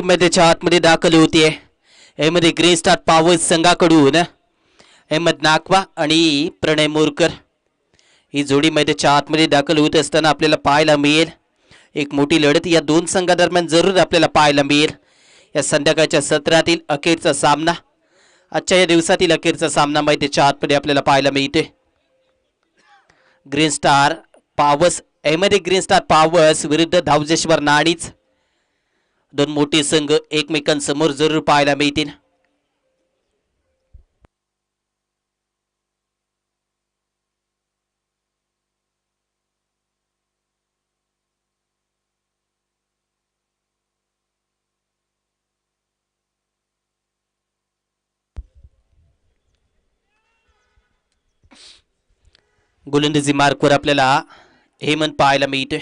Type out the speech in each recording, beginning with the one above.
मैदानाच्या आतमध्ये दाखल होते. यामध्ये ग्रीन स्टार पॉवर्स संघाकडून अहमद नाकवा आणि प्रणय मोरकर ही जोडी मैदानाच्या आतमध्ये दाखल होत असताना आपल्याला पाहायला मिळेल. एक मोठी लढत या दोन संघादरम्यान जरूर आपल्याला पाहायला मिळेल. या संध्याकाळच्या सत्रातील अखेरचा सामना, आजच्या या दिवसातील अखेरचा सामना मैदानाच्या आतमध्ये आपल्याला पाहायला मिळतोय. ग्रीन स्टार पॉवर्स यामध्ये ग्रीन स्टार पॉवर्स विरुद्ध धावजेश्वर नाणीच, दोन मोठे संघ एकमेकांसमोर जरूर पाहायला मिळतील. गोलंदाजी मार्कवर आपल्याला हेमंत पाहायला मिळतोय.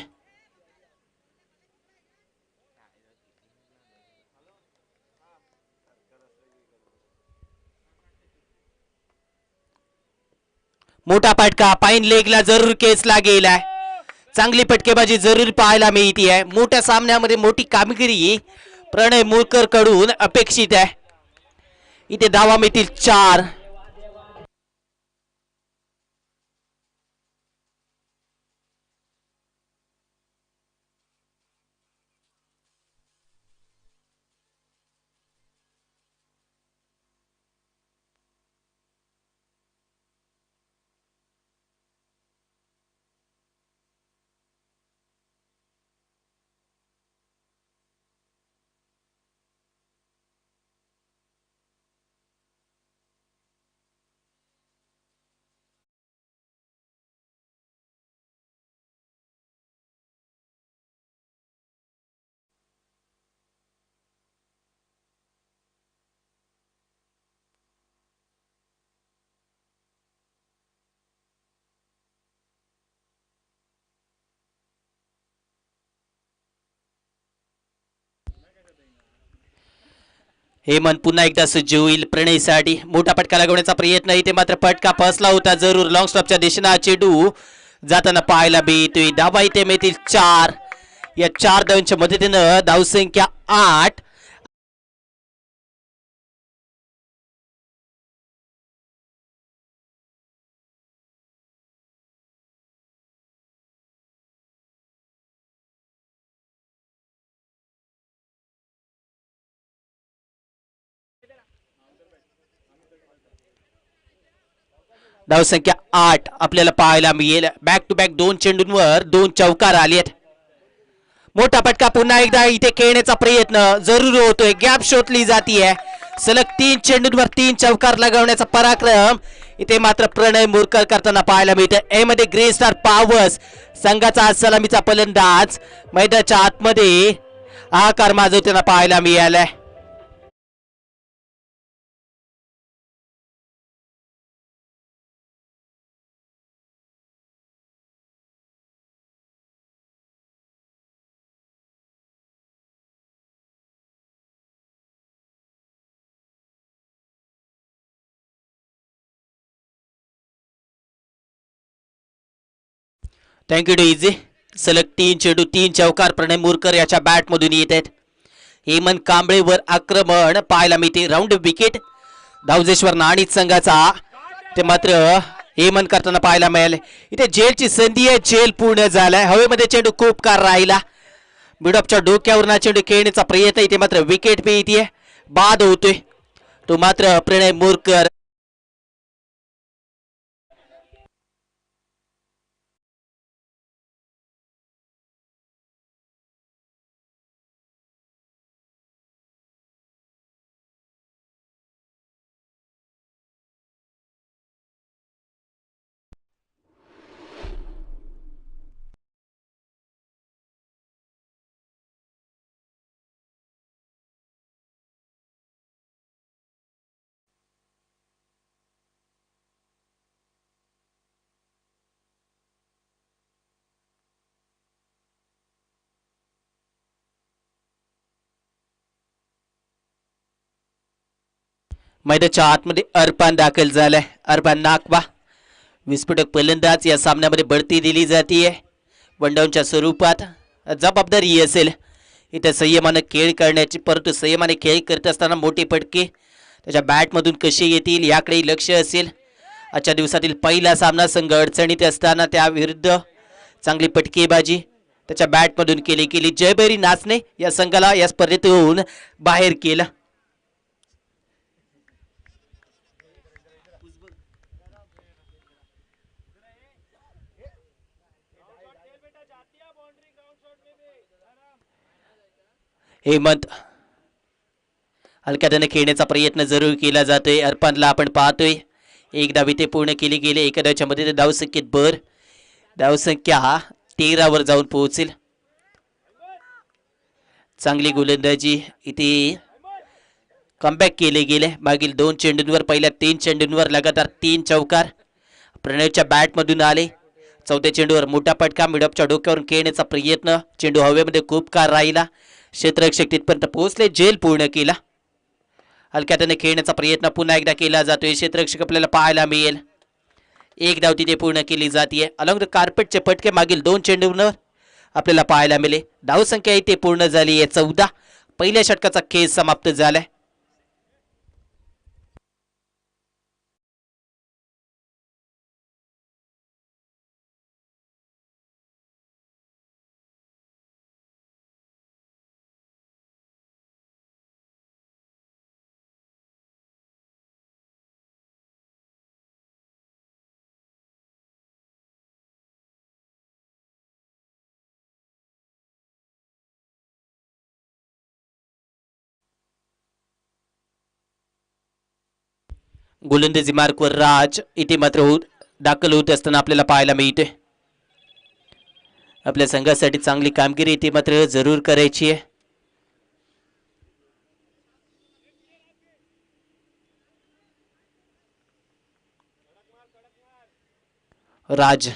मोठा फटका पाईन लेगला जरूर केसला गेलाय. चांगली फटकेबाजी जरूर पाहायला मिळते आहे. मोठ्या सामन्यामध्ये मोठी कामगिरी प्रणय मोरकर कडून अपेक्षित आहे. इथे धावा मिळतील 4. हेमंत पुन्हा एकदा सज्ज होईल. प्रणयसाठी मोठा फटका लागवण्याचा प्रयत्न, इथे मात्र फटका फसला होता जरूर. लॉंग स्टॉपच्या दिशेने चेंडू जाताना पाहायला मिळतोय. धावा इथे मिळतील 4. या 4 धावांच्या मदतीनं धावसंख्या 8. धावसंख्या 8 आपल्याला पाहायला मिळेल. बॅक टू बॅक 2 चेंडूंवर 2 चौकार आलेत. मोठा फटका पुन्हा एकदा इथे खेळण्याचा प्रयत्न जरूर होतोय. गॅप शोधली जातीये. सलग 3 चेंडूंवर 3 चौकार लगावण्याचा पराक्रम इथे मात्र प्रणय मोरकर करताना पाहायला मिळतं. यामध्ये ग्रीन स्टार पॉवर्स संघाचा सलामीचा फलंदाज मैदानाच्या आतमध्ये हाकार माजवताना पाहायला मिळालाय. Thank you to easy. सलग 3 चेंडू 3 चौकार प्रणय मोरकर याच्या बॅट मधून येत आहेत. हेमंत कांबळेवर आक्रमण पाहायला मिळते. राऊंड विकेट धावजेश्वर नाणीच संघाचा ते मात्र हेमंत करताना पाहायला मिळाले. इथे जेलची संधी आहे. जेल पूर्ण झालाय. हवेमध्ये चेंडू खूप काळ राहिला. मिडऑफच्या डोक्यावर चेंडू खेळण्याचा प्रयत्न, इथे मात्र विकेट मिळते. बाद होतोय तो मात्र प्रणय मोरकर. मैदानाच्या आतमध्ये अरपान दाखल झालाय. अरपान नाकवा विस्फोटक फलंदाज. या सामन्यामध्ये बढती दिली जाते वन डाऊनच्या स्वरूपात. जबाबदारी असेल इथे संयमानं खेळ करण्याची, परंतु संयमाने खेळ करत असताना मोठे फटके त्याच्या बॅटमधून कसे येतील याकडे लक्ष असेल. आजच्या दिवसातील पहिला सामना संघ अडचणीत असताना त्याविरुद्ध चांगली फटकेबाजी त्याच्या बॅटमधून केली. जयभैरी नाचणे या संघाला या स्पर्धेतून बाहेर केलं. हेमंत हलक्याने खेळण्याचा प्रयत्न जरूर केला जातोय. अर्पणला आपण पाहतोय एकदा विते पूर्ण केली गेले. एखाद्याच्या मध्ये धावसंख्येत भर, धावसंख्या 13 वर जाऊन पोहोचेल. चांगली गोलंदाजी इथे कमबॅक केले गेले. मागील 2 चेंडूंवर, पहिल्या 3 चेंडूंवर लगातार 3 चौकार प्रणयच्या बॅटमधून आले. चौथ्या चेंडूवर मोठा फटका, मिडअपच्या डोक्यावरून खेळण्याचा प्रयत्न, चेंडू हवेमध्ये खूप काळ राहिला. क्षेत्ररक्षक तिथपर्यंत पोहोचले, जेल पूर्ण केला. हलक्याने खेळण्याचा प्रयत्न पुन्हा एकदा केला जातोय. क्षेत्ररक्षक आपल्याला पाहायला मिळेल. एक धाव तिथे पूर्ण केली जाते. अलॉंग द कार्पेटचे फटके मागील 2 चेंडूंवर आपल्याला पाहायला मिळेल. धावसंख्या इथे पूर्ण झाली आहे 14. पहिल्या षटकाचा खेळ समाप्त झालाय. गोलंदाजी मार्कवर राज इथे मात्र दाखल होत असताना आपल्याला पाहायला मिळते. आपल्या संघासाठी चांगली कामगिरी इथे मात्र जरूर करायची आहे. राज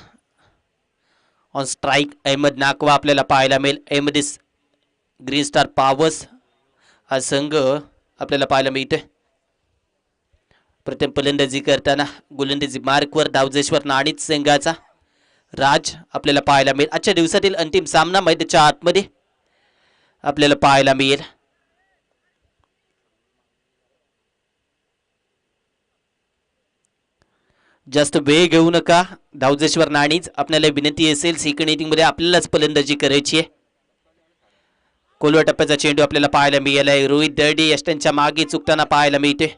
ऑन स्ट्राईक. अहमद नाकवा आपल्याला पाहायला मिळेल. अहमद ग्रीन स्टार पावर्स हा संघ आपल्याला पाहायला मिळते. प्रथम फलंदाजी करताना गोलंदाजी मार्कवर धावजेश्वर नाणीच संघाचा राज आपल्याला पाहायला मिळेल. आजच्या दिवसातील अंतिम सामना मैदानाच्या आतमध्ये आपल्याला पाहायला मिळेल. जास्त वेळ घेऊ नका. धावजेश्वर नाणीच आपल्याला विनंती असेल, सेकंड इनिंग मध्ये आपल्यालाच फलंदाजी करायची आहे. कोलवा टप्प्याचा चेंडू आपल्याला पाहायला मिळालाय. रोहित दर्डी यष्टांच्या मागे चुकताना पाहायला मिळते.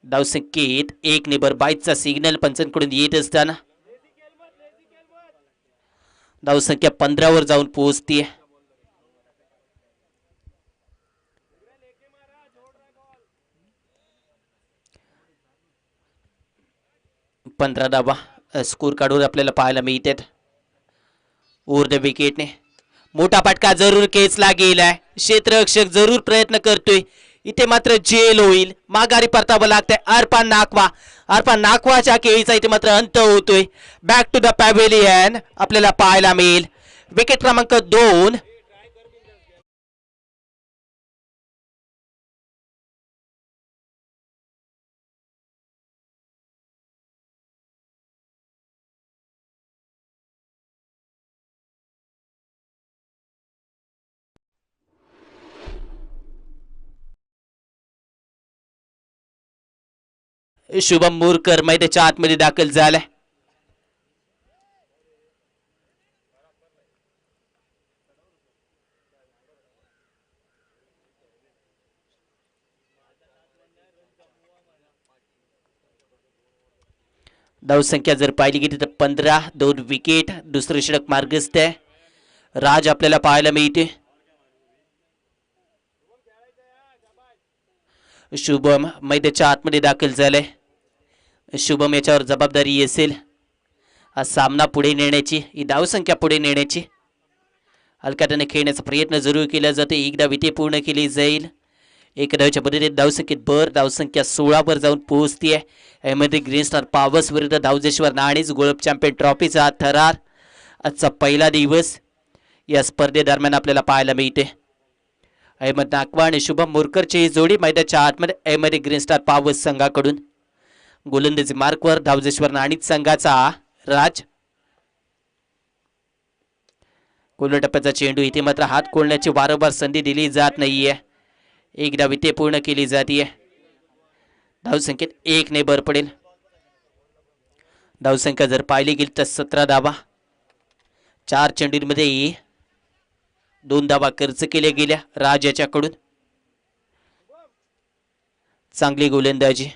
धावसंख्येत 1 ने बरबाईचा सिग्नल पंचांकडून येत असताना धावसंख्या 15 वर जाऊन पोहोचते. 15 धावा स्कोर काढून आपल्याला पाहायला मिळतात. ओव्हर द विकेटने मोठा फटका जरूर खेचला गेलाय. क्षेत्ररक्षक जरूर प्रयत्न करतोय. इथे मात्र जेल होईल, माघारी परतावं लागतंय. अर्पण नाकवाच्या खेळीचा इथे मात्र अंत होतोय. बॅक टू द पॅव्हेलियन आपल्याला पाहायला मिळेल. विकेट क्रमांक 2. शुभम मोरकर मैदानाच्या आतमध्ये दाखल झालाय. धावसंख्या जर पाहिली गेली तर 15, 2 विकेट. दुसरं षटक मार्गस्थ आहे. राज आपल्याला पाहायला मिळते. शुभम मैदानाच्या आतमध्ये दाखल झालाय. शुभम याच्यावर जबाबदारी असेल हा सामना पुढे नेण्याची, ही धावसंख्या पुढे नेण्याची. हलक्याने खेळण्याचा प्रयत्न जरूर केला जातो. एकदा विते पूर्ण केली जाईल. एक धावच्या पद्धतीने धावसंख्येत भर, धावसंख्या 16 वर जाऊन पोहोचती आहे. यामध्ये ग्रीन स्टार पावर्स विरुद्ध धावजेश्वर नाणीच गोल्ड चॅम्पियन ट्रॉफीचा थरार आजचा पहिला दिवस या स्पर्धेदरम्यान आपल्याला पाहायला मिळते. अहमद नाकवा आणि शुभम मोरकरची ही जोडी मैदानाच्या आतमध्ये अहमद ग्रीन स्टार पावर्स संघाकडून. गोलंदाजी मार्कवर धावजेश्वर नाणीच संघाचा राज. कोल्हा टप्प्याचा चेंडू इथे मात्र हात खोलण्याची वारंवार संधी दिली जात नाहीये. एक धाव इथे पूर्ण केली जाते. धावसंख्येत 1 ने भर पडेल. धावसंख्या जर पाहिली गेली तर 17 धावा. 4 चेंडूंमध्ये 2 धावा खर्च केल्या गेल्या राज याच्याकडून. चांगली गोलंदाजी.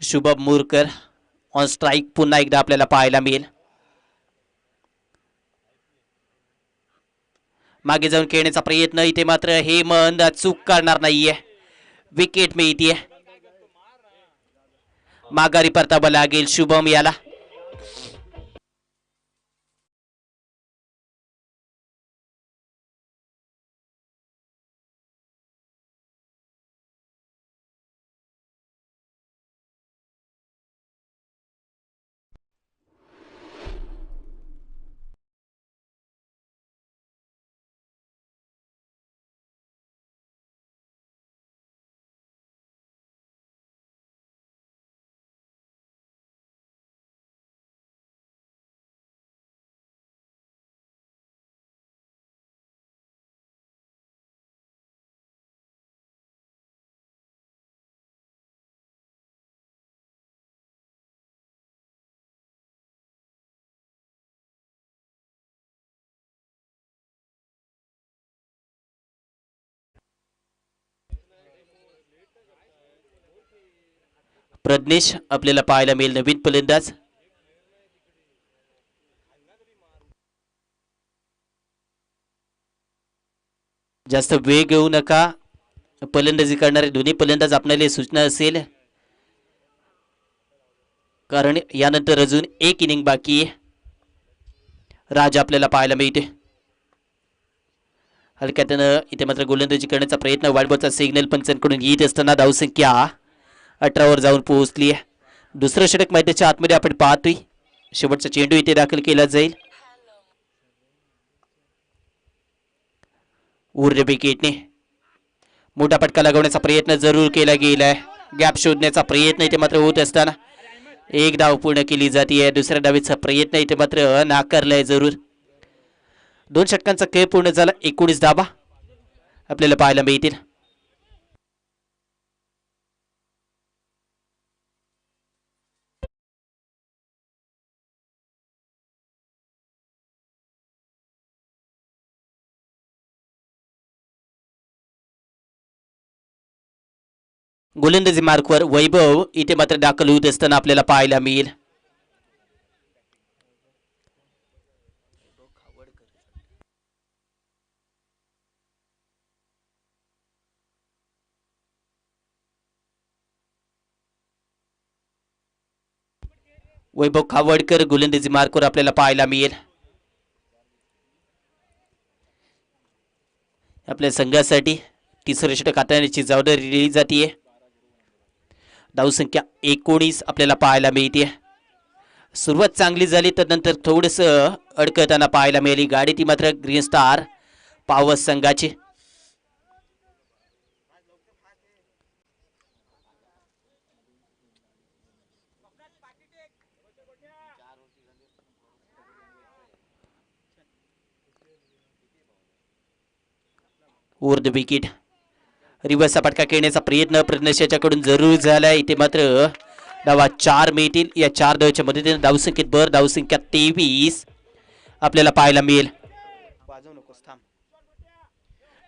शुभम मुरकर ऑन स्ट्राईक पुन्हा एकदा आपल्याला पाहायला मिळेल. मागे जाऊन खेळण्याचा प्रयत्न इथे मात्र हेमंत चूक करणार नाहीये. विकेट मिळतीये. माघारी परतावा लागेल शुभम याला. प्रज्ञेश आपल्याला पाहायला मिळेल नवीन फलंदाज. जास्त वेग घेऊ नका. फलंदाजी करणारे दोन्ही फलंदाज आपल्याला सूचना असेल, कारण यानंतर अजून एक इनिंग बाकी आहे. राज आपल्याला पाहायला मिळते. हलक्यातनं इथे मात्र गोलंदाजी करण्याचा प्रयत्न. वाढबोचा सिग्नल पंचांकडून येत असताना धावसंख्या 18 वर जाऊन पोहोचली आहे. दुसरं षटक मैदानाच्या आतमध्ये आपण पाहतोय. शेवटचा चेंडू इथे दाखल केला जाईल. उर्र विकेटने मोठा फटका लागवण्याचा प्रयत्न जरूर केला गेलाय. गॅप शोधण्याचा प्रयत्न इथे मात्र होत असताना एक धाव पूर्ण केली जाते. दुसऱ्या डावीचा प्रयत्न इथे मात्र नाकारलाय जरूर. 2 षटकांचा खेळ पूर्ण झाला. 19 धावा आपल्याला पाहायला मिळतील. गोलंदाजी मार्कवर वैभव इथे मात्र दाखल होत असताना आपल्याला पाहायला मिळेल. वैभव खावडकर गोलंदाजी मार्कवर आपल्याला पाहायला मिळेल. आपल्या संघासाठी तिसरं षटक हाताळण्याची जबाबदारी दिली जाते. धावसंख्या 19 आपल्याला पाहायला मिळते. सुरुवात चांगली झाली तर नंतर थोडंसं अडकताना पाहायला मिळाली गाडी ती मात्र ग्रीन स्टार पॉवर संघाची. ऊर्ध विकेट. रिव्हर्सचा फटका खेळण्याचा प्रयत्न प्रज्ञेशाच्याकडून जरूर झालाय. इथे मात्र धावा 4 मिळतील. या 4 धावाच्या मदतीने धावसंख्येत भर. धावसंख्या 23 आपल्याला पाहायला मिळेल.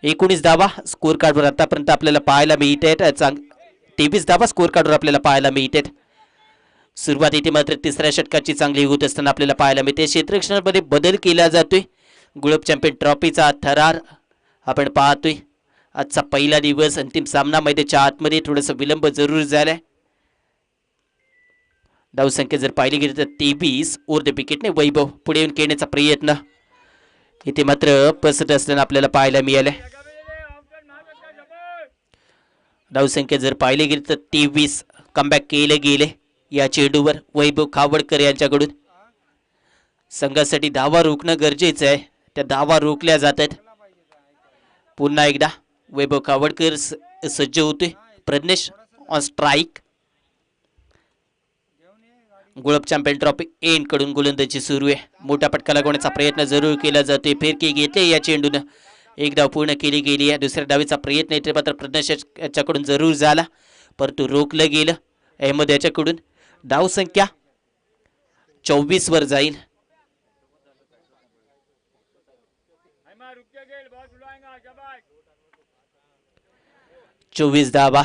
19 धावा स्कोर कार्डवर आतापर्यंत आपल्याला पाहायला मिळत आहेत. 23 धावा स्कोर कार्डवर आपल्याला पाहायला मिळत आहेत. सुरुवात इथे मात्र तिसऱ्या षटकाची चांगली होत असताना आपल्याला पाहायला मिळते. क्षेत्ररक्षणामध्ये बदल केला जातोय. ग्लोब चॅम्पियन ट्रॉफीचा थरार आपण पाहतोय. आजचा पहिला दिवस अंतिम सामना मैदानाच्या आतमध्ये थोडासा विलंब जरूर झालाय. धावसंख्या जर पाहिली गेली तर 23. ऊर्ध विकेटने वैभव पुढे येऊन खेळण्याचा प्रयत्न इथे मात्र पसत असताना आपल्याला पाहायला मिळालंय. धावसंख्या जर पाहिली गेली तर 23. कमबॅक केले गेले या चेंडूवर वैभव खावडकर यांच्याकडून. संघासाठी धावा रोखणं गरजेचं आहे. त्या धावा रोखल्या जातात. पुन्हा एकदा वैभव खावडकर सज्ज होते. Pragnesh on strike. Gulab champion trophy एन कडून गोलंदाजी सुरू आहे. मोठा फटका लागवण्याचा प्रयत्न जरूर केला जातोय. फिरकी घेतली या चेंडून, एक धाव पूर्ण केली गेली आहे. दुसऱ्या धावीचा प्रयत्न येते मात्र प्रज्ञेश याच्याकडून जरूर झाला, परंतु रोखलं गेलं अहमद याच्याकडून. धाव संख्या 24 वर जाईल. 24 धावा.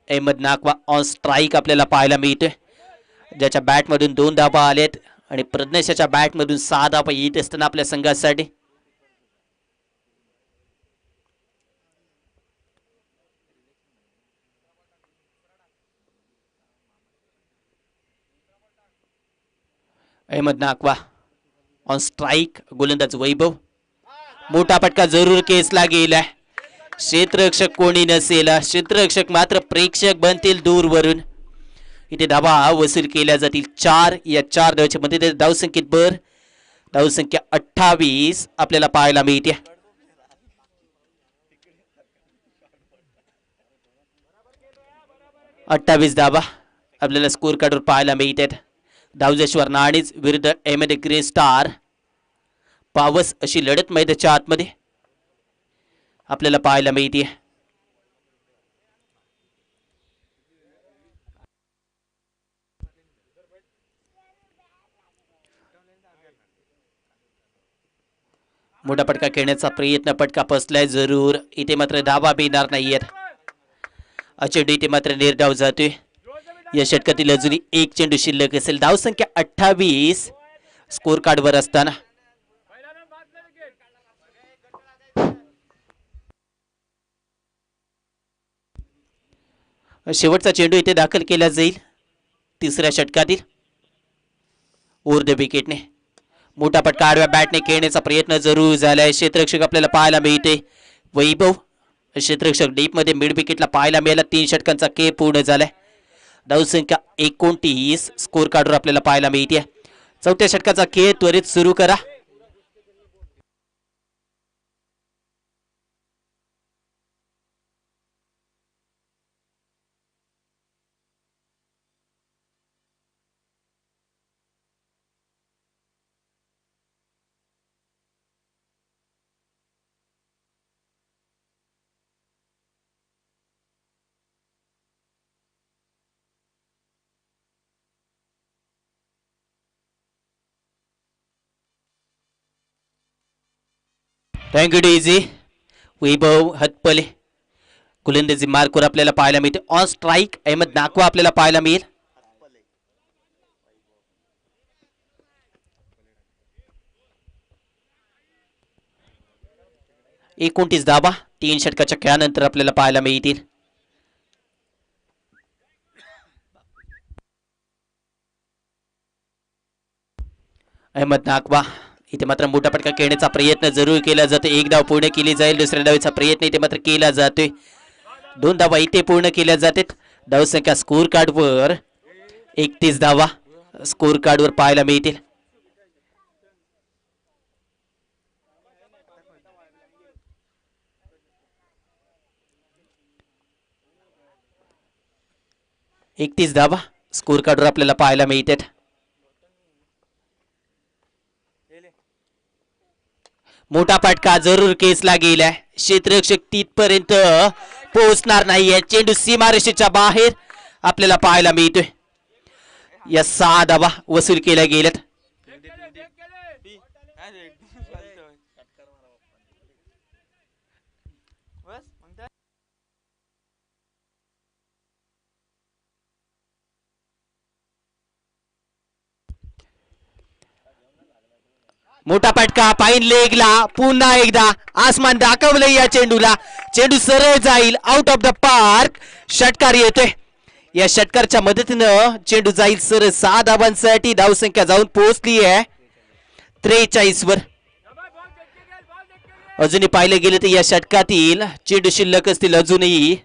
अहमद नाकवा ऑन स्ट्राईक आपल्याला पाहायला मिळतोय, ज्याच्या बॅटमधून 2 धावा आलेत आणि प्रज्ञेशच्या बॅटमधून 6 धावा येत असताना आपल्या संघासाठी. अहमद नाकवा ऑन स्ट्राईक. गोलंदाज वैभव. मोठा फटका जरूर केसला गेलाय. क्षेत्ररक्षक कोणी नसेल, क्षेत्ररक्षक मात्र प्रेक्षक बनतील दूरवरून. इथे धावा वसूल केल्या जातील 4. या 4 धावाच्या मध्ये धावसंख्येत भर. धावसंख्या 28 आपल्याला पाहायला मिळते. 28 धावा आपल्याला स्कोर कार्डवर पाहायला मिळतात. धावजेश्वर नाणीज विरुद्ध अहमद ग्रे स्टार. पावस अशी लढत मैदानाच्या आतमध्ये आपल्याला पाहायला मिळते. मोठा फटका खेळण्याचा प्रयत्न, फटका फसलाय जरूर. इथे मात्र धावा मिळणार नाहीयेत. चेंडू इथे मात्र निर्धाव जातोय. या षटकातील अजूनही एक चेंडू शिल्लक असेल. धावसंख्या 28 स्कोर कार्डवर असताना. शेवटचा चेंडू इथे दाखल केला जाईल तिसऱ्या षटकातील ओव्हर द विकेटने. मोठा फटका आडव्या बॅटने खेळण्याचा प्रयत्न जरूर झालाय. क्षेत्ररक्षक आपल्याला पाहायला मिळते वैभव. क्षेत्ररक्षक डीप मध्ये मिड विकेटला पाहायला मिळाला. 3 षटकांचा खेळ पूर्ण झालाय. धावसंख्या 29 स्कोर कार्डवर आपल्याला पाहायला मिळते. चौथ्या षटकाचा खेळ त्वरित सुरू करा. थँक्यू डीजी. वैभव हतपले गोलंदाजी मार्कवर आपल्याला पाहायला मिळते. ऑन स्ट्राईक अहमद नाकवा आपल्याला पाहायला मिळेल. एकोणतीस धावा 3 षटकाच्या खेळानंतर आपल्याला पाहायला मिळतील. अहमद नाकवा इथे मात्र मोठा फटका खेळण्याचा प्रयत्न जरूर केला जातो. 1 धाव पूर्ण केली जाईल. दुसऱ्या धावेचा प्रयत्न इथे मात्र केला जातोय. 2 धावा इथे पूर्ण केल्या जातात. धावसंख्या स्कोर कार्डवर 31 धावा स्कोर कार्डवर पाहायला मिळतील. धावा स्कोर कार्डवर आपल्याला पाहायला मिळतात. मोठा फटका जरूर केसला गेलाय. क्षेत्ररक्षक तिथपर्यंत पोहोचणार नाहीये. चेंडू सीमारेषेच्या बाहेर आपल्याला पाहायला मिळतोय. या 6 धावा वसूल केल्या गेल्यात. मोठा फटका पाईन लेगला. पुन्हा एकदा आसमान दाखवलं या चेंडूला. चेंडू सरळ जाईल आउट ऑफ द पार्क. षटकार येतोय. या षटकारच्या मदतीनं चेंडू जाईल सरळ 6 धावांसाठी. धावसंख्या जाऊन पोहोचली आहे 43 वर. अजूनही पाहिलं गेलं तर या षटकातील चेंडू शिल्लक असतील अजूनही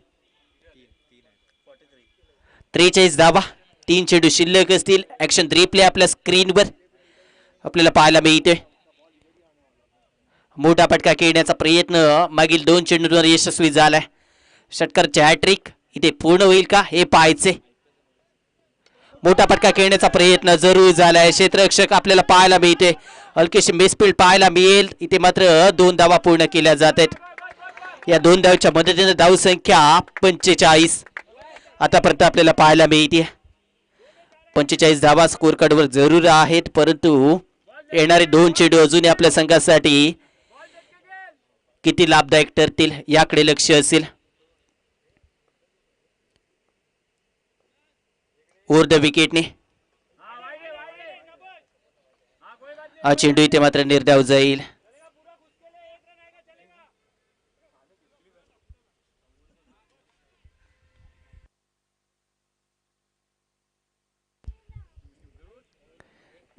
43 धावा. 3 चेंडू शिल्लक असतील. ऍक्शन रिप्ले आपल्या स्क्रीनवर आपल्याला पाहायला मिळते. मोठा फटका खेळण्याचा प्रयत्न मागील 2 चेंडूंवर यशस्वी झालाय. षटकारचे हॅट्रिक इथे पूर्ण होईल का हे पाहायचे. मोठा फटका खेळण्याचा प्रयत्न जरूर झालाय. क्षेत्ररक्षक आपल्याला पाहायला मिळते. हलकीशी मिसफील्ड पाहायला मिळेल. इथे मात्र 2 धावा पूर्ण केल्या जात आहेत. या 2 धावच्या मदतीने धावसंख्या 45 आतापर्यंत आपल्याला पाहायला मिळते. 45 धावा स्कोर कार्डवर जरूर आहेत, परंतु येणारे 2 चेंडू अजूनही आपल्या संघासाठी किती लाभदायक ठरतील याकडे लक्ष असेल. ओव्हर द विकेटने हा चेंडू इथे मात्र निर्धाव जाईल.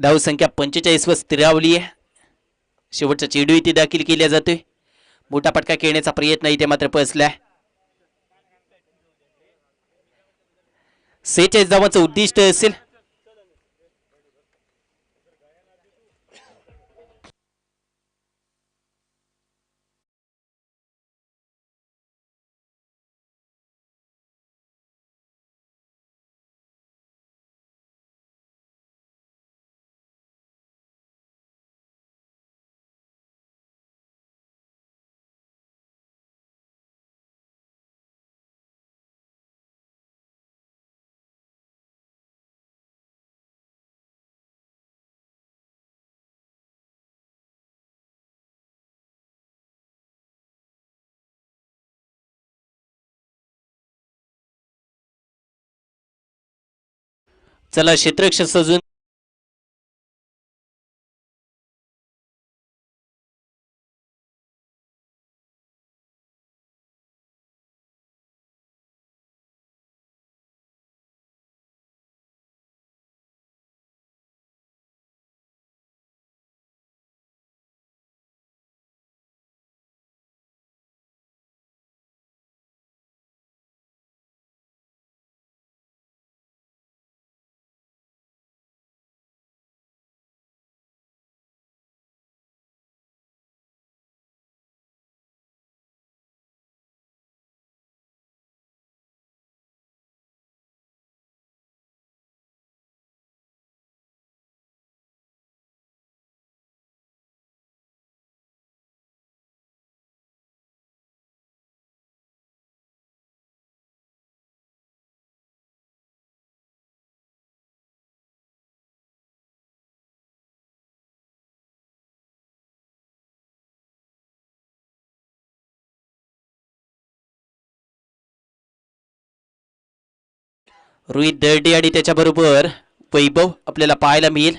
धावसंख्या 45 वर स्थिरावली आहे. शेवटचा चेंडू इथे दाखल केला जातोय. मोठा फटका खेळण्याचा प्रयत्न इथे मात्र फसलाय. 46 धावांचं उद्दिष्ट असेल. चला क्षेत्ररक्षक सजून रोहित दर्डी आणि त्याच्याबरोबर वैभव आपल्याला पाहायला मिळेल.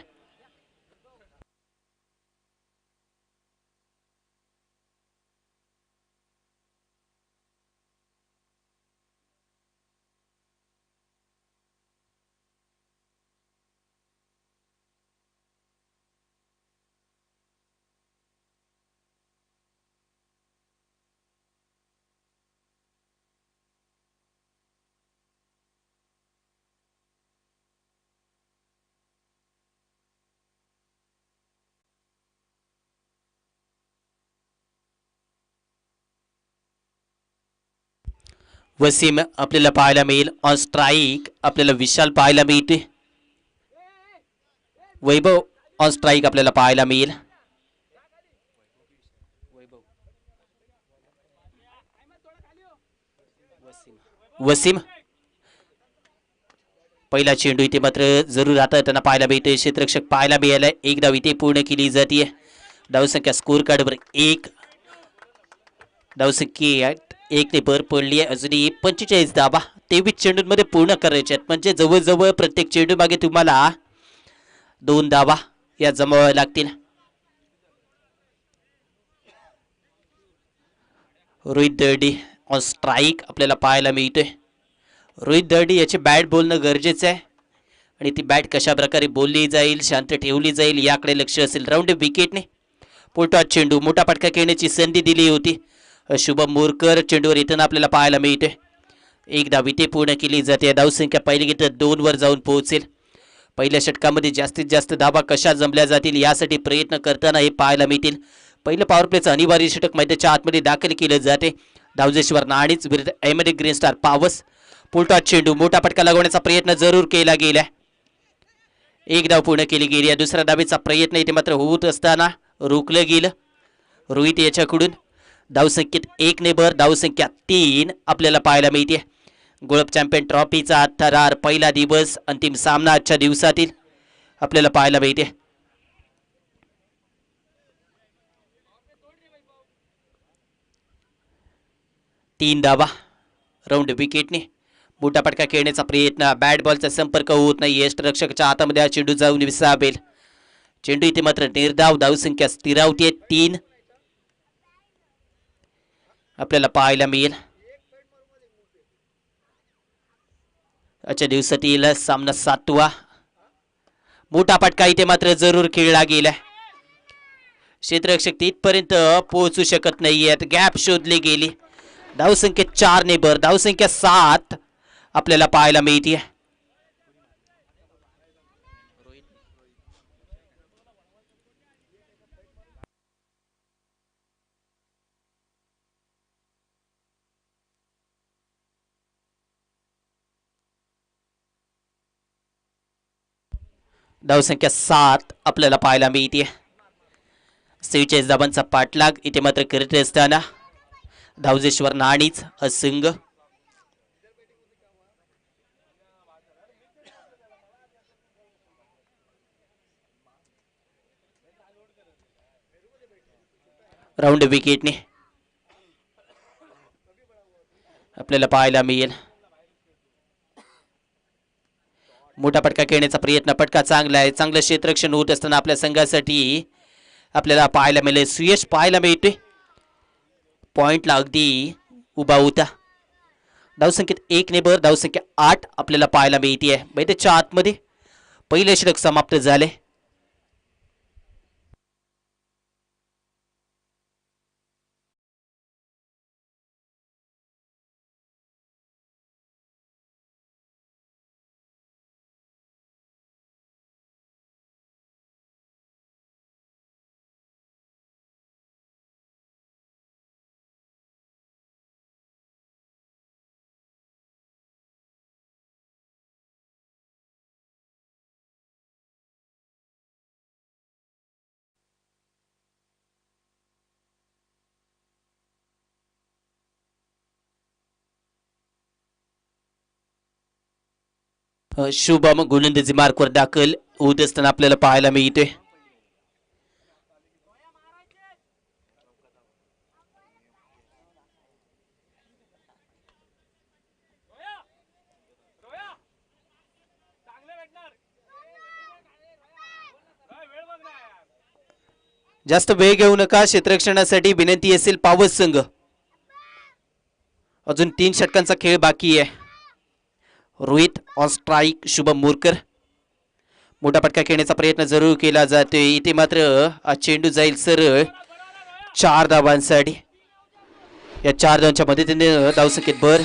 वसीम आपल्याला पाहायला मिळेल. ऑन स्ट्राईक आपल्याला विशाल पाहायला मिळते. वैभव ऑन स्ट्राईक आपल्याला पाहायला मिळेल. वसीम पहिला चेंडू इथे मात्र जरूर हाताळताना पाहायला मिळते. क्षेत्ररक्षक पाहायला मिळाला. 1 धाव इथे पूर्ण केली जाते. धावसंख्या स्कोर कार्डवर 1 धावसंख्या 1 ने भर पडली आहे. अजूनही 45 धावा 23 चेंडूंमध्ये पूर्ण करायचे आहेत. म्हणजे जवळजवळ प्रत्येक चेंडू मागे तुम्हाला 2 धावा या जमावाव्या लागतील. रोहित दर्डी ऑन स्ट्राईक आपल्याला पाहायला मिळतोय. रोहित दर्डी याचे बॅट बोलणं गरजेचं आहे आणि ती बॅट कशा प्रकारे बोलली जाईल, शांत ठेवली जाईल याकडे लक्ष असेल. राऊंड विकेटने पोटा चेंडू मोठा फटका खेळण्याची संधी दिली होती. शुभम मोरकर चेंडूवर येताना आपल्याला पाहायला मिळते. 1 धाव इथे पूर्ण केली जाते. धावसंख्या पहिली घेतलं 2 वर जाऊन पोहोचेल. पहिल्या षटकामध्ये जास्तीत जास्त धावा कशा जमल्या जातील यासाठी प्रयत्न करताना हे पाहायला मिळतील. पहिलं पॉवर प्लेचं अनिवार्य षटक मैदानाच्या आतमध्ये दाखल केलं जाते. धावजेश्वर नाणीच विरुद्ध अहमद ग्रीन स्टार पावस. पोलटॉस चेंडू मोठा फटका लगवण्याचा प्रयत्न जरूर केला गेला. एक धाव पूर्ण केली गेली. या दुसऱ्या धावेचा प्रयत्न इथे मात्र होत असताना रोखलं गेलं रोहित याच्याकडून. धावसंख्येत 1 ने भर, धावसंख्या 3 आपल्याला पाहायला मिळते. गोल्फ चॅम्पियन ट्रॉफीचा थरार पहिला दिवस, अंतिम सामना आजच्या दिवसातील आपल्याला पाहायला मिळते. तीन धावा राऊंड विकेटने. मोठा फटका खेळण्याचा प्रयत्न, बॅट बॉलचा संपर्क होत नाही. यष्टरक्षकाच्या हातामध्ये हा चेंडू जाऊन विसावेल. चेंडू इथे मात्र निर्धाव, धावसंख्या स्थिरावते 3 आपल्याला पाहायला मिळेल. आजच्या दिवसातील सामना 7वा. मोठा फटका इथे मात्र जरूर खेळला गेला. क्षेत्ररक्षक तिथपर्यंत पोहोचू शकत नाहीयेत. गॅप शोधली गेली. धावसंख्या 4 ने भर, धावसंख्या 7 आपल्याला पाहायला मिळते. धावसंख्या 7 आपल्याला पाहायला मिळते. 46 धावांचा पाठलाग इथे मात्र करीत असताना धावजेश्वर नाणीच असंग. राऊंड विकेटने आपल्याला पाहायला मिळेल. मोठा फटका खेळण्याचा प्रयत्न, फटका चांगला आहे. चांगलं क्षेत्ररक्षण होत असताना आपल्या संघासाठी आपल्याला पाहायला मिळेल. सुयश पाहायला मिळतोय. पॉइंटला अगदी उभा होता. धावसंख्येत 1 ने भर, धावसंख्या 8 आपल्याला पाहायला मिळते. मैदानाच्या आतमध्ये पहिले षटक समाप्त झाले. शुभम गोलंदाजी मार्कवर दाखल होत असताना आपल्याला पाहायला मिळतोय. जास्त वेळ घेऊ नका. क्षेत्ररक्षणासाठी विनंती असेल पावस संघ. अजून 3 षटकांचा खेळ बाकी आहे. Rohit on strike, Shubham Morkar. मोठा फटका खेळण्याचा प्रयत्न जरूर केला जातोय. इथे मात्र चेंडू जाईल सरळ 4 धावांसाठी. या 4 धावांच्या मदतीने धावसंख्येत भर.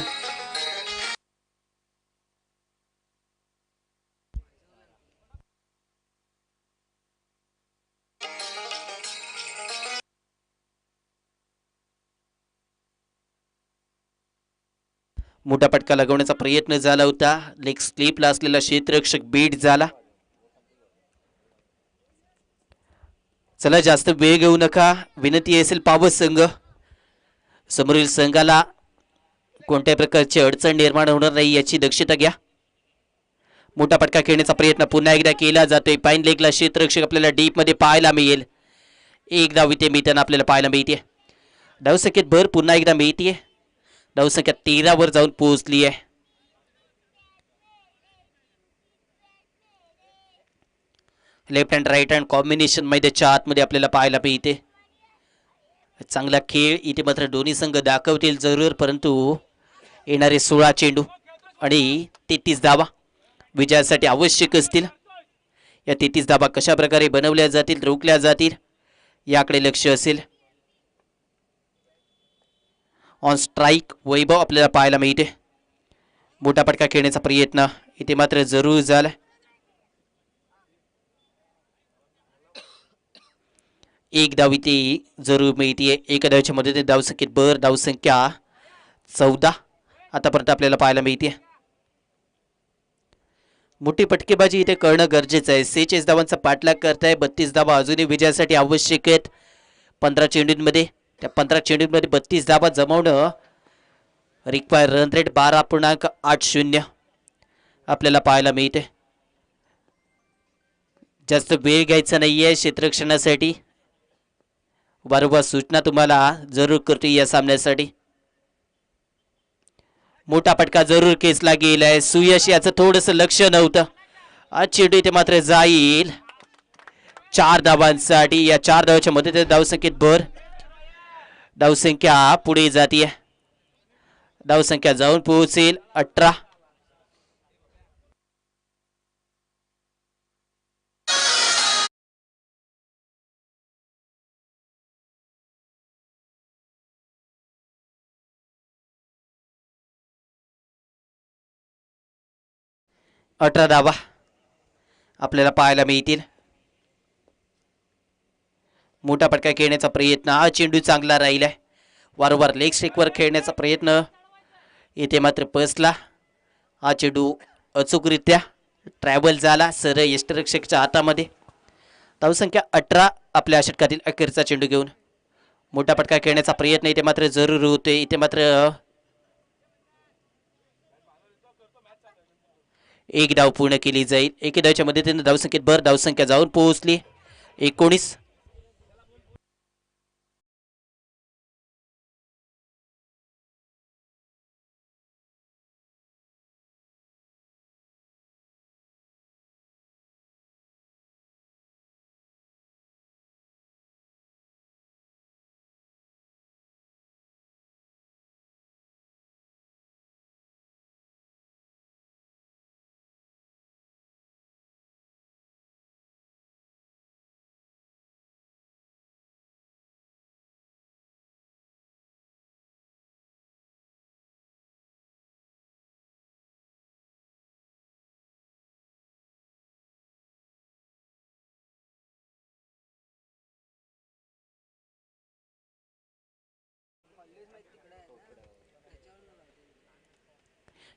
मोठा फटका लगवण्याचा प्रयत्न झाला होता. लेग स्लिपला असलेला क्षेत्ररक्षक बीट झाला. चला जास्त वेळ घेऊ नका. विनंती असेल पावस संघ. समोरील संघाला कोणत्याही प्रकारची अडचण निर्माण होणार नाही याची दक्षता घ्या. मोठा फटका खेळण्याचा प्रयत्न पुन्हा एकदा केला जातोय. पाईन लेगला क्षेत्ररक्षक आपल्याला डीप मध्ये पाहायला मिळेल. एक धाव इथे मिळताना आपल्याला पाहायला मिळते. धावसंख्येत भर पुन्हा एकदा मिळते. धावसंख्या 13 वर जाऊन पोहोचली आहे. Left hand right hand combination मैदानाच्या आतमध्ये आपल्याला पाहायला मिळते. चांगला खेळ इथे मात्र दोन्ही संघ दाखवतील जरूर, परंतु येणारे 16 चेंडू आणि 33 धावा विजयासाठी आवश्यक असतील. या 33 धावा कशा प्रकारे बनवल्या जातील, रोखल्या जातील याकडे लक्ष असेल. ऑन स्ट्राईक वैभव आपल्याला पाहायला मिळते. मोठा फटका खेळण्याचा प्रयत्न इथे मात्र जरूर झाला. एक धाव इथे जरूर मिळते. एका धावच्या मदतीने धावसंख्येत भर. धावसंख्या 14 आतापर्यंत आपल्याला पाहायला मिळते. मोठी पटकेबाजी इथे करणं गरजेचं आहे. 46 धावांचा पाठलाग करताय. 32 धावा अजूनही विजयासाठी आवश्यक आहेत 15 चेंडूंमध्ये. त्या 15 चेंडूंमध्ये 32 धावा जमवणं रिक्वायर रन रेट 12.80 आपल्याला पाहायला मिळते. जास्त वेळ घ्यायचा नाहीये क्षेत्ररक्षणासाठी. वारंवार सूचना तुम्हाला जरूर करतो या सामन्यासाठी. मोठा फटका जरूर केसला गेलाय. सुयश याचं थोडंसं लक्ष नव्हतं. आज चेंडू इथे मात्र जाईल 4 धावांसाठी. या 4 धावाच्या मध्ये धावसंख्येत भर. धावसंख्या पुढे जाते. धावसंख्या जाऊन पोहोचेल 18. धावा आपल्याला पाहायला मिळतील. मोठा फटका खेळण्याचा प्रयत्न. हा चेंडू चांगला राहिलाय. वारंवार लेग स्ट्रिकवर खेळण्याचा प्रयत्न इथे मात्र पसला. हा चेंडू अचूकरित्या ट्रॅव्हल झाला सरळ यष्टिरक्षकाच्या हातामध्ये. धावसंख्या 18 आपल्या षटकातील अखेरचा चेंडू घेऊन. मोठा फटका खेळण्याचा प्रयत्न इथे मात्र जरूर होतोय. इथे मात्र एक धाव पूर्ण केली जाईल. एके धावच्या मदतीने धावसंख्येत भर. धावसंख्या जाऊन पोहोचली 19.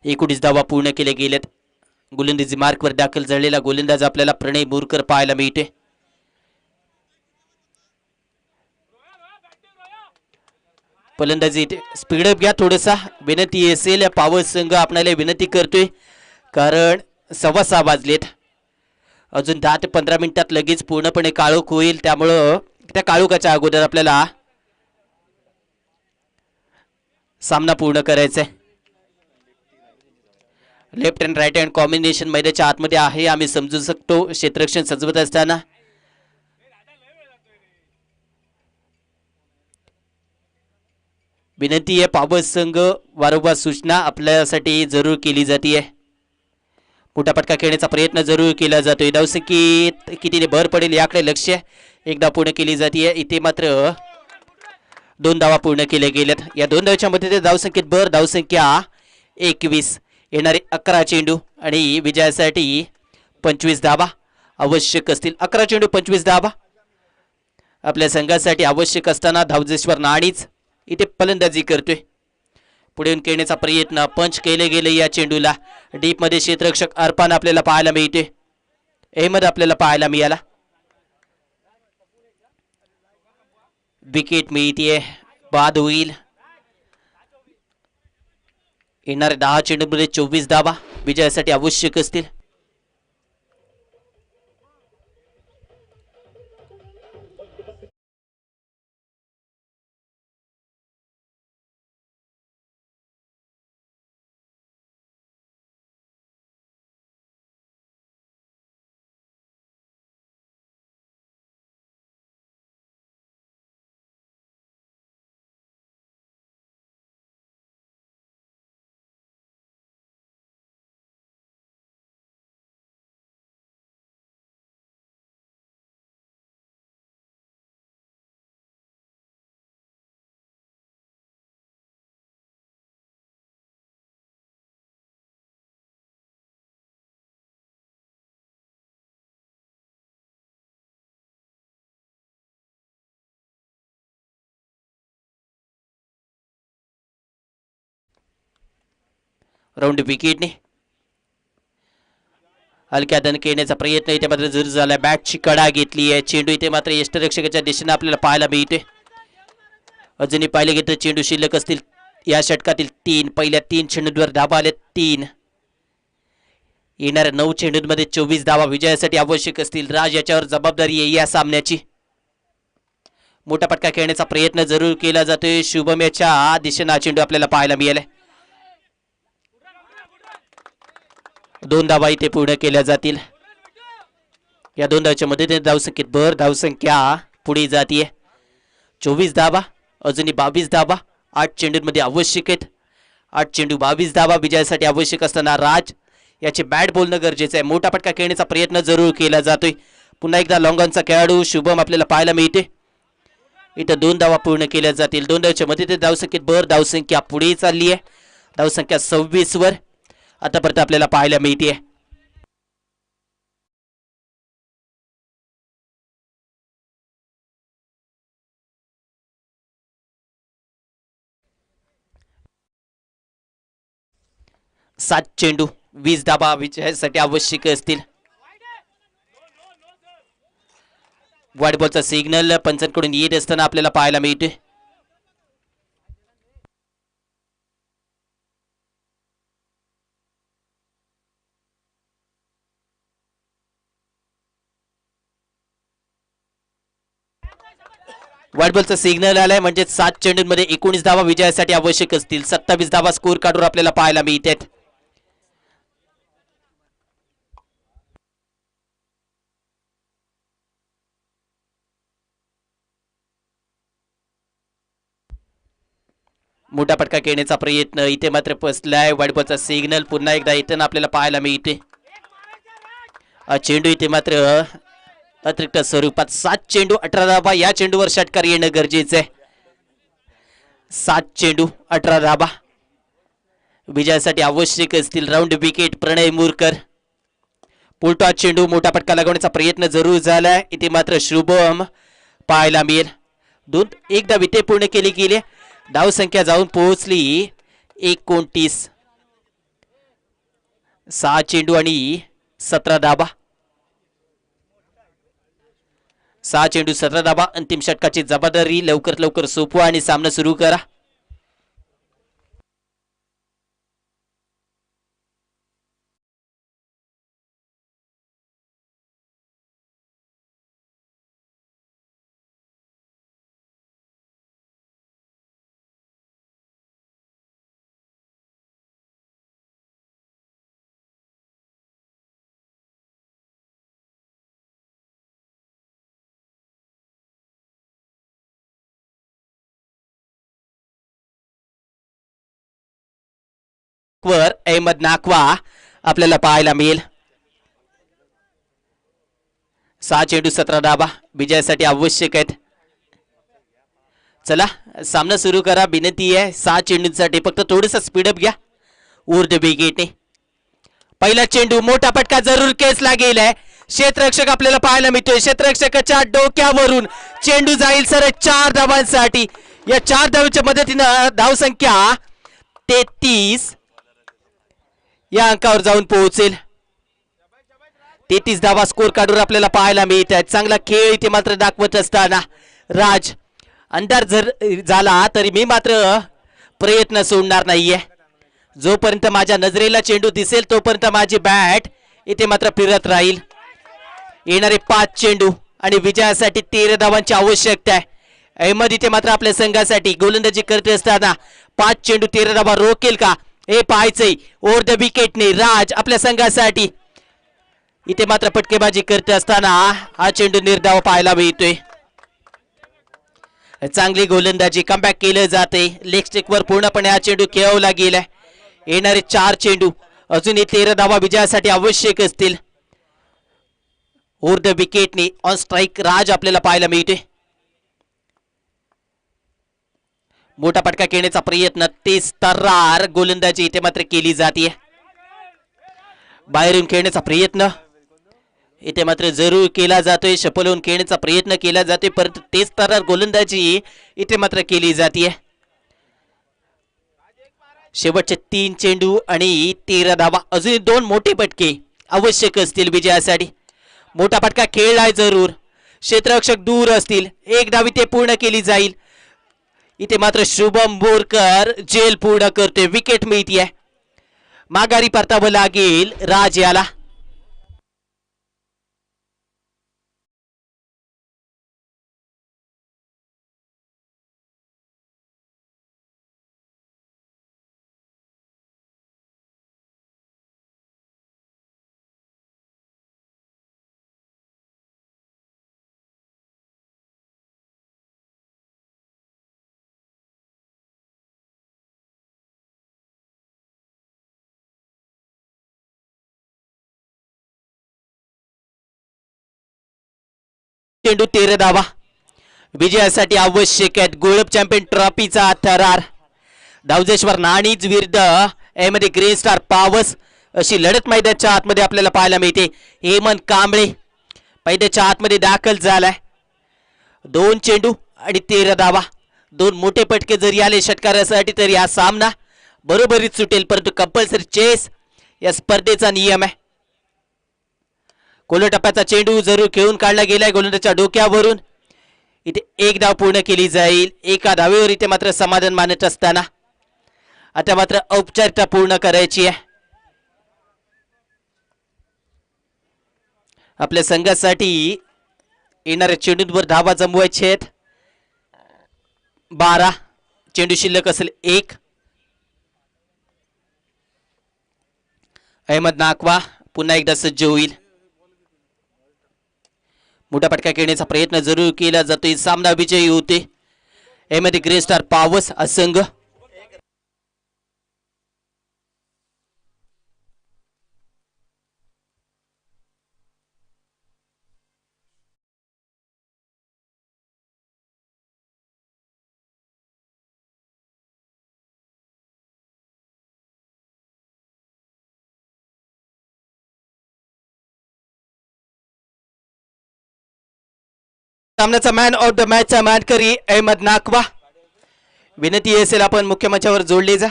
एकोणीस धावा पूर्ण केले गेलेत. गोलंदाजी मार्कवर दाखल झालेला गोलंदाज आपल्याला प्रणय बोरकर पाहायला मिळते. फलंदाजी स्पीडअप घ्या थोडासा विनंती असेल. पावर संघ आपल्याला विनंती करतोय कारण 6:15 वाजलेत. अजून 10 ते 15 मिनिटात लगेच पूर्णपणे काळोख होईल. त्यामुळं त्या काळोखाच्या अगोदर आपल्याला सामना पूर्ण करायचा आहे. Left and right hand combination मैदानाच्या आतमध्ये आहे. आम्ही समजू शकतो क्षेत्ररक्षण सजवत असताना. विनंती आहे पावर संघ वारंवार सूचना आपल्यासाठी जरूर केली जाते. मोठा फटका खेळण्याचा प्रयत्न जरूर केला जातोय. धावसंख्येत कितीने भर पडेल याकडे लक्ष. एक धाव पूर्ण केली जाते. इथे मात्र 2 धावा पूर्ण केल्या गेल्यात. या 2 धावाच्या मध्ये धावसंख्येत भर. धावसंख्या 21. येणारे 11 चेंडू आणि विजयासाठी 25 धावा आवश्यक असतील. 11 चेंडू 25 धावा आपल्या संघासाठी आवश्यक असताना धावजेश्वर नाणीच इथे फलंदाजी करतोय. पुढे खेळण्याचा प्रयत्न. पंच केले गेले या चेंडूला. डीप मध्ये क्षेत्ररक्षक अर्पान आपल्याला पाहायला मिळते. अहमद आपल्याला पाहायला मिळाला. विकेट मिळते. बाद होईल. येणारे 10 चेंडूमध्ये 24 धावा विजयासाठी आवश्यक असतील. राऊंड विकेटने हलक्या हाताने खेळण्याचा प्रयत्न इथे मात्र जरूर झाला. बॅटची कडा घेतली आहे. चेंडू इथे मात्र यष्टरक्षकाच्या दिशेने आपल्याला पाहायला मिळते. अजूनही पाहिले गेले तर चेंडू शिल्लक असतील या षटकातील 3. पहिल्या 3 चेंडूंवर धाबा आले 3. येणाऱ्या 9 चेंडूंमध्ये 24 धावा विजयासाठी आवश्यक असतील. राज याच्यावर जबाबदारी आहे या सामन्याची. मोठा फटका खेळण्याचा प्रयत्न जरूर केला जातोय. शुभम याच्या दिशेने हा चेंडू आपल्याला पाहायला मिळाला. 2 धावा इथे पूर्ण केल्या जातील. या 2 धावाच्या मदतीने धावसंख्येत भर. धावसंख्या पुढे जातीये. 24 धावा अजूनही 22 धावा 8 चेंडूंमध्ये आवश्यक आहेत. 8 चेंडू 22 धावा विजयासाठी आवश्यक असताना राज याचे बॅट बोलणं गरजेचं आहे. मोठा फटका खेळण्याचा प्रयत्न जरूर केला जातोय. पुन्हा एकदा लॉंग ऑनचा खेळाडू शुभम आपल्याला पाहायला मिळते. इथं 2 धावा पूर्ण केल्या जातील. 2 धावाच्या मदतीने धावसंख्येत भर. धावसंख्या पुढे चालली आहे. धावसंख्या 26 वर आतापर्यंत आपल्याला पाहायला मिळते. सात चेंडू 20 धाबा विजयासाठी आवश्यक असतील. वाईट बॉलचा सिग्नल पंचांकडून येत असताना आपल्याला पाहायला मिळते. वाईट बॉलचा सिग्नल आलाय म्हणजे 7 चेंडूंमध्ये 19 धावा विजयासाठी आवश्यक असतील. 27 धावा स्कोर कार्डवर आपल्याला पाहायला मिळतात. मोठा फटका खेळण्याचा प्रयत्न इथे मात्र फसलाय. वाईट बॉलचा सिग्नल पुन्हा एकदा येताना आपल्याला पाहायला मिळते. चेंडू इथे मात्र अतिरिक्त स्वरूपात 7 चेंडू 18 धाबा. या चेंडूवर षटकार येणं गरजेचं आहे. 7 चेंडू 18 धाबा विजयासाठी आवश्यक असतील. राऊंड विकेट प्रणय मुरकर. पुलटॉस चेंडू मोठा फटका लागवण्याचा प्रयत्न जरूर झालाय. इथे मात्र शुभम पाहायला मिळेल. 1 धाव इथे पूर्ण केली गेली. धाव संख्या जाऊन पोहोचली 29. 6 चेंडू आणि 17 धाबा. 6 चेंडू 17 धाबा. अंतिम षटकाची जबाबदारी लवकर लवकर सोपवा आणि सामना सुरू करा. वर अहमद नाकवा आपल्याला पाहायला मिळेल. 6 चेंडू 17 धाबा विजयासाठी आवश्यक आहेत. चला सामना सुरू करा. विनंती आहे 6 चेंडूंसाठी फक्त थोडंसं स्पीडअप घ्या. ऊर्ध विकेटने पहिला चेंडू मोठा फटका जरूर केसला गेलाय. क्षेत्ररक्षक आपल्याला पाहायला मिळतोय. क्षेत्ररक्षकाच्या डोक्यावरून चेंडू जाईल सर 4 धावांसाठी. या 4 धावांच्या मदतीनं धावसंख्या 33 या अंकावर जाऊन पोहोचेल. 33 धावा स्कोर कार्डवर आपल्याला पाहायला मिळत आहेत. चांगला खेळ इथे मात्र दाखवत असताना राज अंधार जर झाला तरी मी मात्र प्रयत्न सोडणार नाहीये. जोपर्यंत माझ्या नजरेला चेंडू दिसेल तोपर्यंत माझी बॅट इथे मात्र फिरत राहील. येणारे 5 चेंडू आणि विजयासाठी 13 धावांची आवश्यकता आहे. अहमद इथे मात्र आपल्या संघासाठी गोलंदाजी करत असताना 5 चेंडू 13 धावा रोकेल का हे पाहायचंय. ओव्हर द विकेटने राज आपल्या संघासाठी इथे मात्र फटकेबाजी करत असताना हा चेंडू निर्धाव पाहायला मिळतोय. चांगली गोलंदाजी कमबॅक केलं जाते. लेग स्टिकवर पूर्णपणे हा चेंडू खेळवला गेलाय. येणारे 4 चेंडू अजूनही 13 धावा विजयासाठी आवश्यक असतील. ओव्हर द विकेटने ऑन स्ट्राईक राज आपल्याला पाहायला मिळतोय. मोठा फटका खेळण्याचा प्रयत्न तेज तर्रार गोलंदाजी इथे मात्र केली जाते. बाहेरून खेळण्याचा प्रयत्न इथे मात्र जरूर केला जातोय. शपलवून खेळण्याचा प्रयत्न केला जातोय परंतु तेज तर्रार गोलंदाजी इथे मात्र केली जाते. शेवटचे 3 चेंडू आणि 13 धावा. अजून 2 मोठे फटके आवश्यक असतील विजयासाठी. मोठा फटका खेळलाय जरूर, क्षेत्ररक्षक दूर असतील, एक डाव इथे पूर्ण केली जाईल. इथे मात्र शुभम बोरकर जेल पूर्ण करतोय, विकेट मिळतीये. माघारी परतावं लागेल राज याला. चेंडू 13 धावा विजयासाठी आवश्यक आहेत. गोल्ड चॅम्पियन ट्रॉफीचा थरार. धावजेश्वर नाणीज विरुद्ध यामध्ये ग्रीन स्टार पावस अशी लढत मैदानाच्या आतमध्ये आपल्याला पाहायला मिळते. हेमंत कांबळे मैदानाच्या आतमध्ये दाखल झालाय. 2 चेंडू आणि 13 धावा. 2 मोठे पटके जरी आले षटकारासाठी तर या सामना बरोबरीत सुटेल, परंतु कंपल्सरी चेस या स्पर्धेचा नियम आहे. गोलंदाज टप्प्याचा चेंडू जरूर खेळून काढला गेलाय गोलंदाजाच्या डोक्यावरून. इथे एक धाव पूर्ण केली जाईल. एका धावेवर इथे मात्र समाधान मानत असताना आता मात्र औपचारिकता पूर्ण करायची आहे. आपल्या संघासाठी येणाऱ्या चेंडूंवर धावा जमवायचे आहेत. 12 चेंडू शिल्लक असेल 1. अहमद नाकवा पुन्हा एकदा सज्ज होईल. मोठा फटका खेळण्याचा प्रयत्न जरूर केला जातोय. सामना विजयी होते यामध्ये ग्रे स्टार पावस हा संघ. सामन्याचा मॅन ऑफ द मॅचचा मानकरी अहमद नाकवा. विनंती असेल आपण मुख्य मंचावर जोडले जा.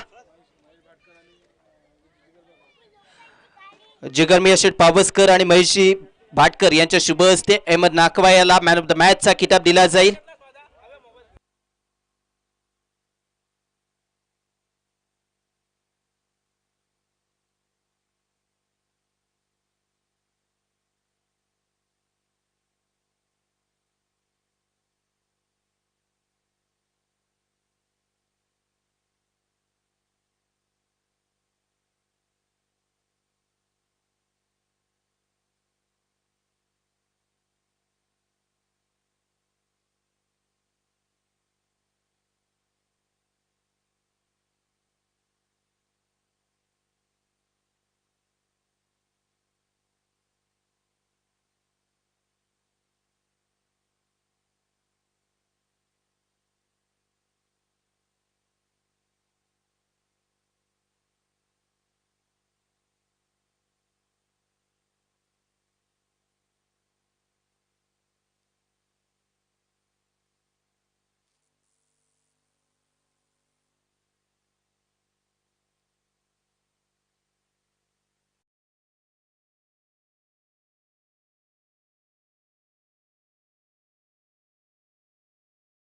जिगरमिया शेठ पावसकर आणि महेशी भाटकर यांच्या शुभ हस्ते अहमद नाकवा याला मॅन ऑफ द मॅचचा किताब दिला जाईल.